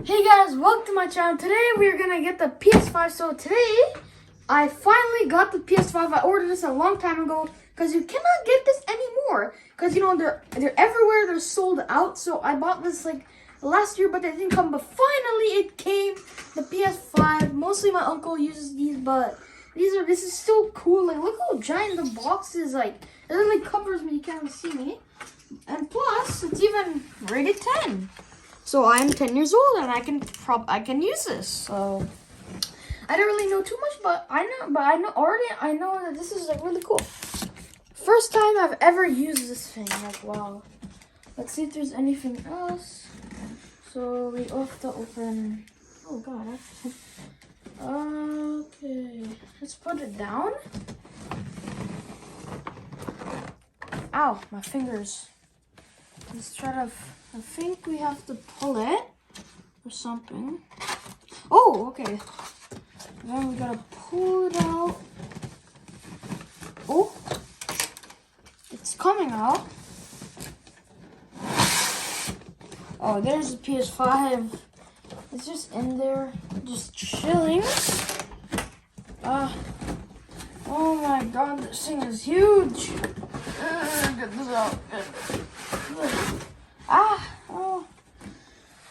Hey guys, welcome to my channel. Today we're gonna get the PS5. So today I finally got the PS5. I ordered this a long time ago because you cannot get this anymore. Because you know they're everywhere. They're sold out. So I bought this like last year, but they didn't come. But finally it came. The PS5. Mostly my uncle uses these, but this is so cool. Like look how giant the box is. Like it really covers me. You can't see me. And plus it's even rated 10. So I'm 10 years old and I can use this. So I don't really know too much, but I know that this is like really cool. First time I've ever used this thing. Like wow. Let's see if there's anything else. So we have to open. Oh god. Okay. Let's put it down. Ow, my fingers. Let's try to. I think we have to pull it or something. Oh, okay. Then we gotta pull it out. Oh, it's coming out. Oh, there's the PS5. It's just in there, just chilling. Oh my god, this thing is huge. Get this out. Oh.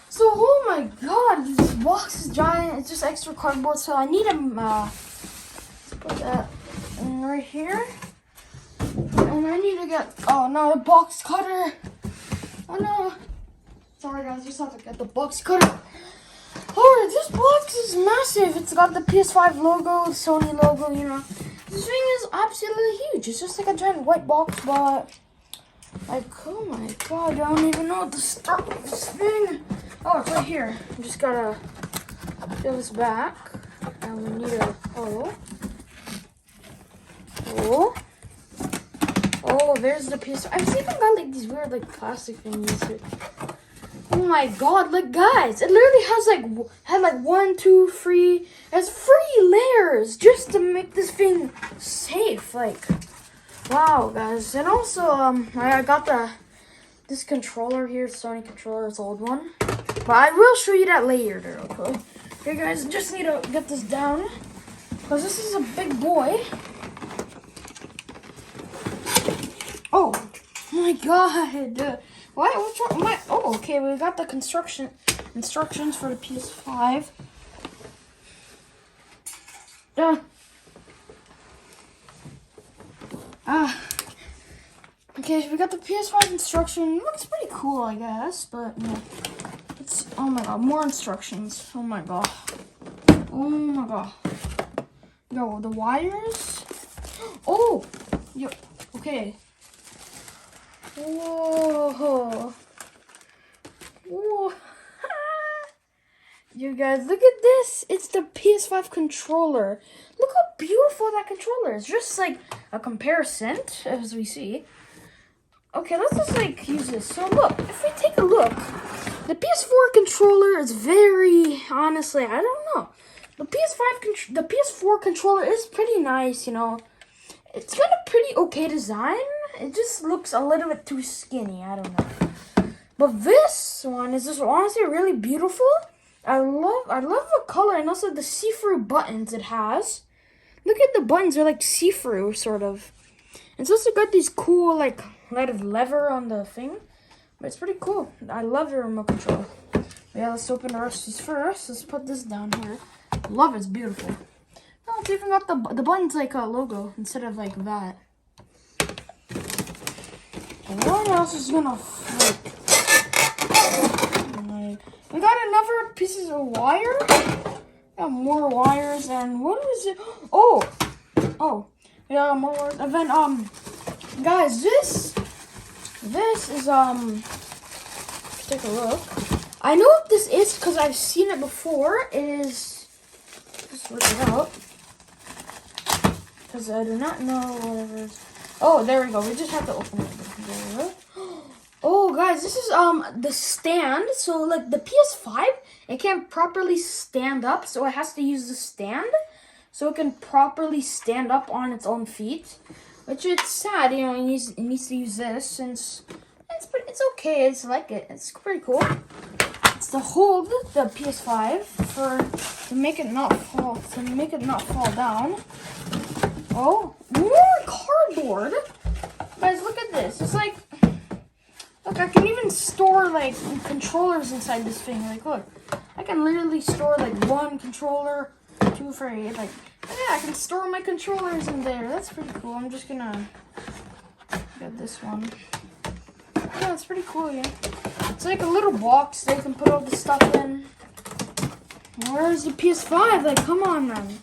So, oh my god, this box is giant. It's just extra cardboard, so I need let's put that in right here. And I need to get, oh no, the box cutter. Oh no. Sorry guys, just have to get the box cutter. Alright, this box is massive. It's got the PS5 logo, Sony logo, you know. This thing is absolutely huge. It's just like a giant white box, but like, oh my god, I don't even know what to start with this thing. Oh, it's right here. I just gotta peel this back. And we need a, oh, there's the PS5. I've even got like these weird like plastic thingies here. Oh my god, look guys, it literally had like 1, 2, 3, it has 3 layers just to make this thing safe. Like, wow guys. And also I got this controller here, Sony controller, it's an old one, but I will show you that later. Okay, hey guys, just need to get this down because this is a big boy. Oh my god, what? What's wrong? What? Oh, okay, we got the instructions for the PS5. Okay, we got the PS5 instruction. It looks pretty cool, I guess, but yeah. It's, oh my god, more instructions. Oh my god. Oh my god. Yo, the wires. Oh, yo, okay. Whoa. Whoa. You guys, look at this. It's the PS5 controller. Look how beautiful that controller is. Just like a comparison, as we see. Okay, let's just like use this. So look, if we take a look, the PS4 controller is very, honestly, I don't know. The PS4 controller is pretty nice, you know. It's got a pretty okay design. It just looks a little bit too skinny. I don't know. But this one is just honestly really beautiful. I love the color and also the see-through buttons it has. Look at the buttons; they're like see-through, sort of. It's also got these cool like lever on the thing. But it's pretty cool. I love the remote control. But yeah, let's open the rest of this first. Let's put this down here. Love it. It's beautiful. Oh, it's even got the buttons like a logo instead of like that. And what else is gonna we got another pieces of wire. Got more wires and what is it? Oh, yeah, more wires. And then guys, this is take a look. I know what this is because I've seen it before. It is, just look it up because I do not know whatever it is. Oh, there we go. We just have to open it. Oh, guys, this is the stand. So, like, the PS5, it can't properly stand up, so it has to use the stand so it can properly stand up on its own feet, which it's sad, you know, it needs to use this since it's okay. It's like it. It's pretty cool. It's to hold the PS5 to make it not fall down. Oh, more cardboard. Guys, look at this. It's like, look, I can even store like controllers inside this thing. Like, look, I can literally store like 1 controller, 2 for 8. Like, yeah, I can store my controllers in there. That's pretty cool. I'm just gonna get this one. Yeah, it's pretty cool, yeah. It's like a little box they can put all the stuff in. Where's the PS5? Like, come on, man.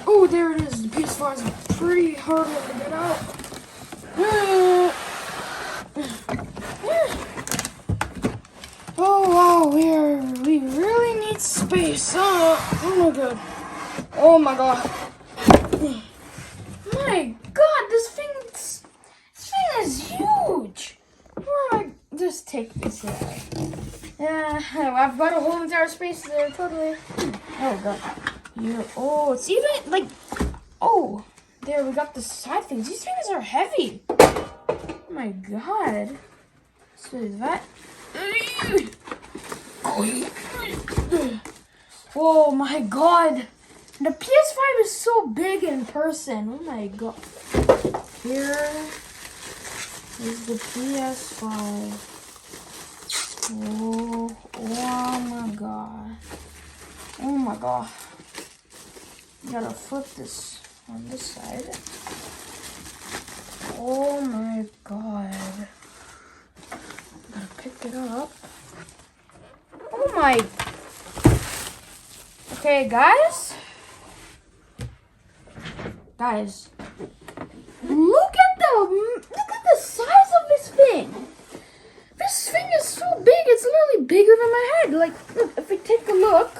Oh, there it is. The PS5 is pretty hard to get out. Oh, wow, we really need space. Oh my god. Oh my god. My god, this thing is huge. Just take this out. Yeah, I've got a whole entire space there, totally. Oh god. Here. Oh, it's even like. Oh, there we got the side things. These things are heavy. Oh my god. So is that? Oh my god. The PS5 is so big in person. Oh my god. Here is the PS5. Oh my god. Oh my god. Gotta flip this on this side. Oh my god. Gotta pick it up. Oh my. Okay, guys. Guys. Look at the size of this thing. This thing is so big. It's literally bigger than my head. Like, look, if we take a look,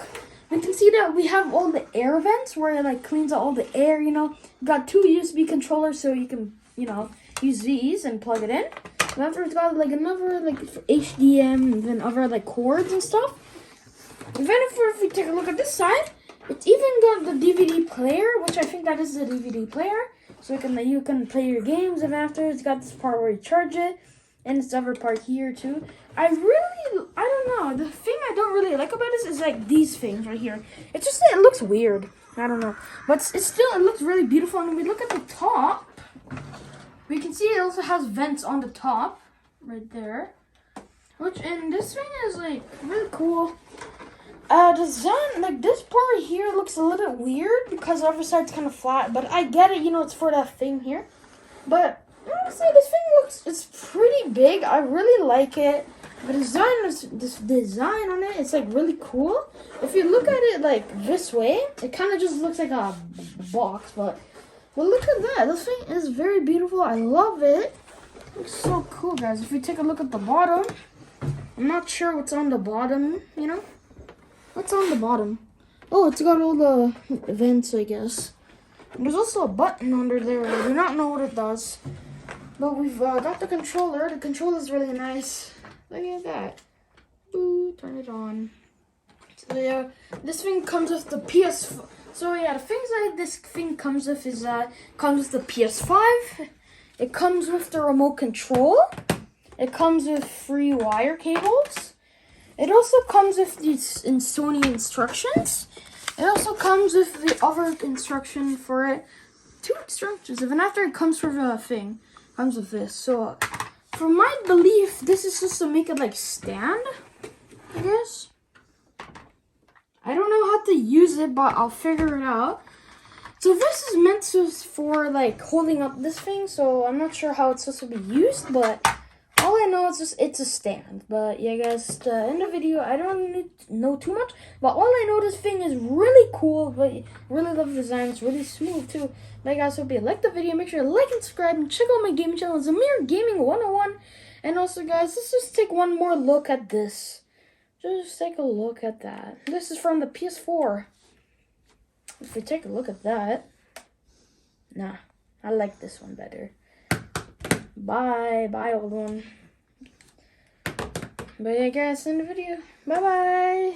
we can see that we have all the air vents where it like cleans out all the air, you know. We got 2 USB controllers so you can, you know, use these and plug it in. And after it's got like another like HDM and then other like cords and stuff. And then if we take a look at this side, it's even got the DVD player, which I think that is the DVD player. So you can play your games, and after it's got this part where you charge it. And this other part here too. I don't know. The thing I don't really like about this is like these things right here. It's just that it looks weird. I don't know. But it looks really beautiful. And when we look at the top, we can see it also has vents on the top. Right there. And this thing is like really cool. Design, like this part right here looks a little bit weird because the other side's kind of flat. But I get it, you know, it's for that thing here. But honestly, this thing it's pretty big. I really like it. This design on it, it's like really cool. If you look at it like this way, it kind of just looks like a box. But look at that. This thing is very beautiful. I love it. It looks so cool, guys. If you take a look at the bottom, I'm not sure what's on the bottom, you know. What's on the bottom? Oh, it's got all the vents, I guess. And there's also a button under there. I do not know what it does. But we've got the controller. The controller is really nice. Look at that. Ooh, turn it on. So yeah, this thing comes with the PS5. So yeah, the things that this thing comes with is comes with the PS5. It comes with the remote control. It comes with 3 wire cables. It also comes with these Sony instructions. It also comes with the other instruction for it. 2 instructions. And after it comes with a thing. Comes with this. So for my belief, this is just to make it like stand, I guess. I don't know how to use it, but I'll figure it out. So this is meant for like holding up this thing. So I'm not sure how it's supposed to be used, but all I know is it's a stand. But yeah, guys, to end the video, I don't need to know too much. But all I know, this thing is really cool. But really love the design. It's really smooth too. Like, guys, hope you liked the video. Make sure to like and subscribe and check out my gaming channel, Zamir Gaming 101. And also, guys, let's just take one more look at this. Just take a look at that. This is from the PS4. If we take a look at that, nah, I like this one better. Bye, old one. But yeah, guys, in the video. Bye.